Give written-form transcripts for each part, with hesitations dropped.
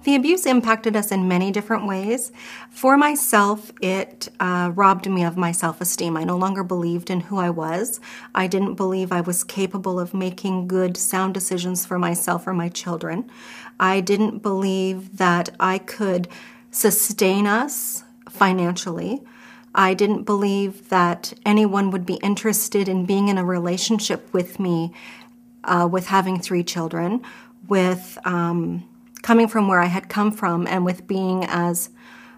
The abuse impacted us in many different ways. For myself, it robbed me of my self-esteem. I no longer believed in who I was. I didn't believe I was capable of making good, sound decisions for myself or my children. I didn't believe that I could sustain us financially. I didn't believe that anyone would be interested in being in a relationship with me, with having 3 children, with coming from where I had come from, and with being as,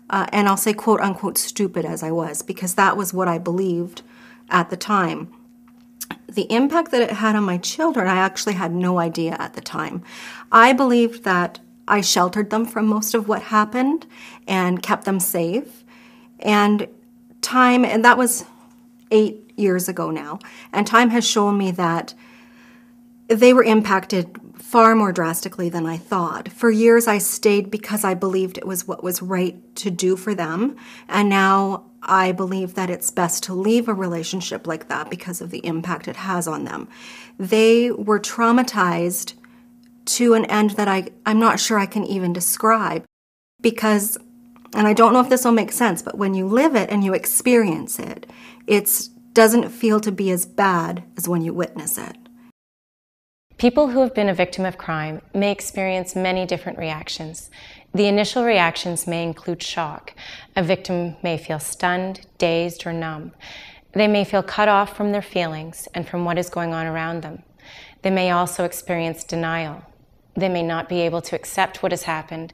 and I'll say quote unquote stupid as I was, because that was what I believed at the time. The impact that it had on my children, I actually had no idea at the time. I believed that I sheltered them from most of what happened and kept them safe. And that was 8 years ago now, and time has shown me that they were impacted far more drastically than I thought. For years I stayed because I believed it was what was right to do for them, and now I believe that it's best to leave a relationship like that because of the impact it has on them. They were traumatized to an end that I'm not sure I can even describe, because, and I don't know if this will make sense, but when you live it and you experience it, it doesn't feel to be as bad as when you witness it. People who have been a victim of crime may experience many different reactions. The initial reactions may include shock. A victim may feel stunned, dazed, or numb. They may feel cut off from their feelings and from what is going on around them. They may also experience denial. They may not be able to accept what has happened,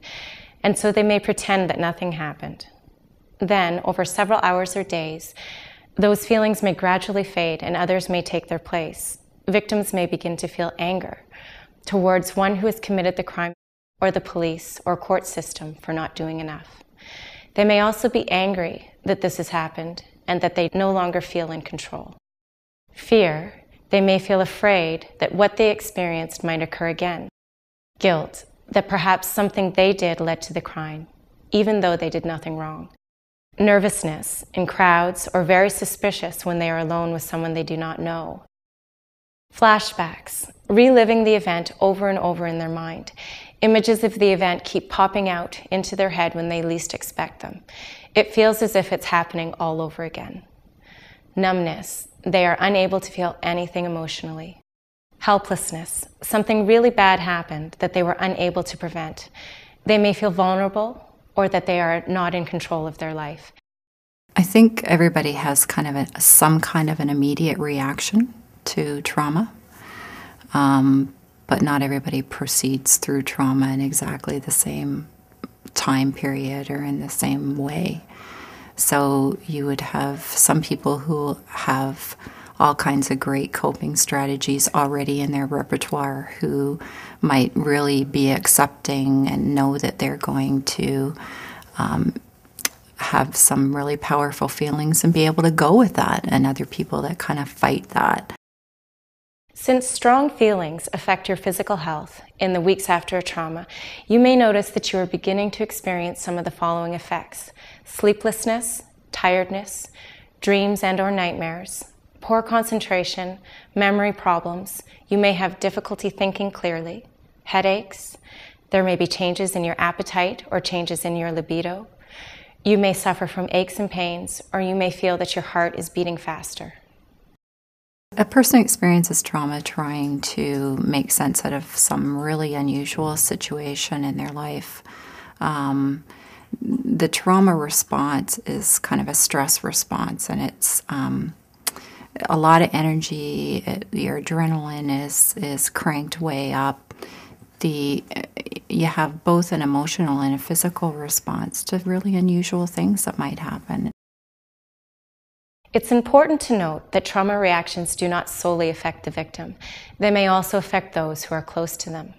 and so they may pretend that nothing happened. Then, over several hours or days, those feelings may gradually fade and others may take their place. Victims may begin to feel anger towards one who has committed the crime, or the police or court system for not doing enough. They may also be angry that this has happened and that they no longer feel in control. Fear, they may feel afraid that what they experienced might occur again. Guilt, that perhaps something they did led to the crime, even though they did nothing wrong. Nervousness in crowds, or very suspicious when they are alone with someone they do not know. Flashbacks, reliving the event over and over in their mind. Images of the event keep popping out into their head when they least expect them. It feels as if it's happening all over again. Numbness, they are unable to feel anything emotionally. Helplessness, something really bad happened that they were unable to prevent. They may feel vulnerable or that they are not in control of their life. I think everybody has some kind of an immediate reaction to trauma, but not everybody proceeds through trauma in exactly the same time period or in the same way. So you would have some people who have all kinds of great coping strategies already in their repertoire, who might really be accepting and know that they're going to have some really powerful feelings and be able to go with that, and other people that kind of fight that. Since strong feelings affect your physical health in the weeks after a trauma, you may notice that you are beginning to experience some of the following effects: sleeplessness, tiredness, dreams and/or nightmares, poor concentration, memory problems. You may have difficulty thinking clearly, headaches. There may be changes in your appetite or changes in your libido. You may suffer from aches and pains, or you may feel that your heart is beating faster. A person experiences trauma trying to make sense out of some really unusual situation in their life. The trauma response is kind of a stress response, and it's a lot of energy. Your adrenaline is cranked way up. You have both an emotional and a physical response to really unusual things that might happen. It's important to note that trauma reactions do not solely affect the victim. They may also affect those who are close to them.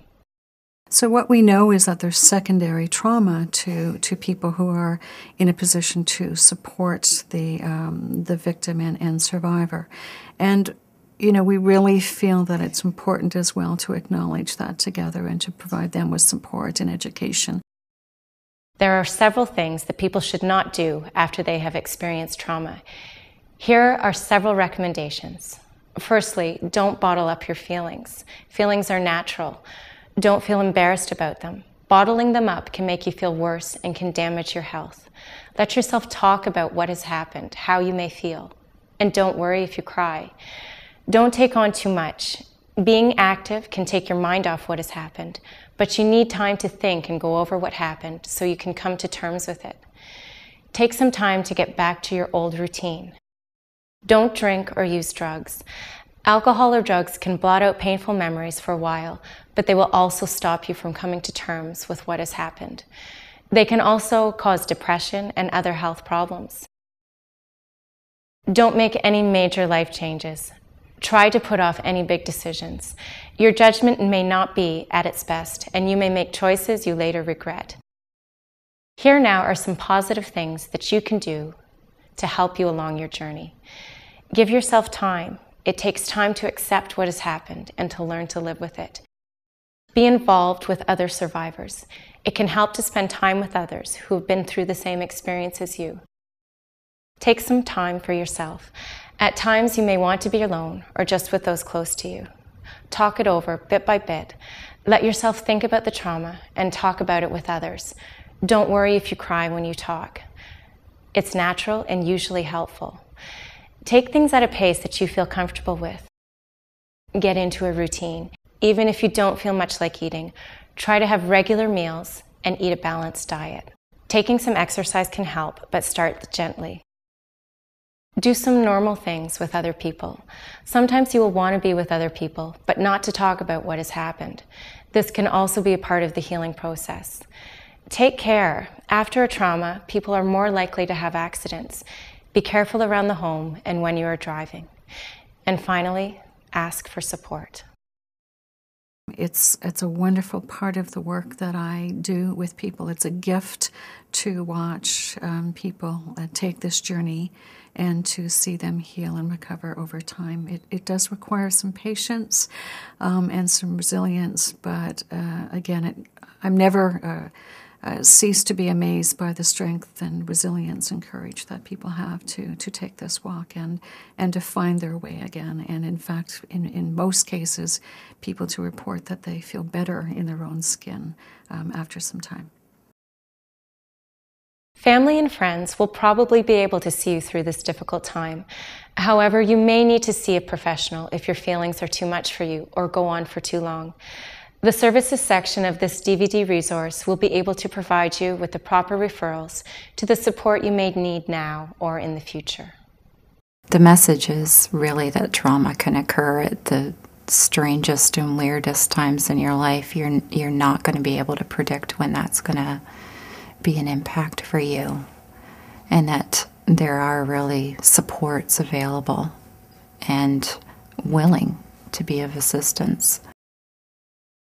So what we know is that there's secondary trauma to people who are in a position to support the victim and survivor. And, we really feel that it's important as well to acknowledge that together and to provide them with support and education. There are several things that people should not do after they have experienced trauma. Here are several recommendations. Firstly, don't bottle up your feelings. Feelings are natural. Don't feel embarrassed about them. Bottling them up can make you feel worse and can damage your health. Let yourself talk about what has happened, how you may feel. And don't worry if you cry. Don't take on too much. Being active can take your mind off what has happened, but you need time to think and go over what happened so you can come to terms with it. Take some time to get back to your old routine. Don't drink or use drugs. Alcohol or drugs can blot out painful memories for a while, but they will also stop you from coming to terms with what has happened. They can also cause depression and other health problems. Don't make any major life changes. Try to put off any big decisions. Your judgment may not be at its best, and you may make choices you later regret. Here now are some positive things that you can do to help you along your journey. Give yourself time. It takes time to accept what has happened and to learn to live with it. Be involved with other survivors. It can help to spend time with others who have been through the same experience as you. Take some time for yourself. At times you may want to be alone or just with those close to you. Talk it over bit by bit. Let yourself think about the trauma and talk about it with others. Don't worry if you cry when you talk. It's natural and usually helpful. Take things at a pace that you feel comfortable with. Get into a routine. Even if you don't feel much like eating, try to have regular meals and eat a balanced diet. Taking some exercise can help, but start gently. Do some normal things with other people. Sometimes you will want to be with other people, but not to talk about what has happened. This can also be a part of the healing process. Take care. After a trauma, people are more likely to have accidents. Be careful around the home and when you are driving. And finally, ask for support. It's a wonderful part of the work that I do with people. It's a gift to watch people take this journey and to see them heal and recover over time. It does require some patience and some resilience, but again, I'm never cease to be amazed by the strength and resilience and courage that people have to take this walk and to find their way again. And in fact, in most cases, people to report that they feel better in their own skin after some time. Family and friends will probably be able to see you through this difficult time. However, you may need to see a professional if your feelings are too much for you or go on for too long. The services section of this DVD resource will be able to provide you with the proper referrals to the support you may need now or in the future. The message is really that trauma can occur at the strangest and weirdest times in your life. You're not going to be able to predict when that's going to be an impact for you, and that there are really supports available and willing to be of assistance.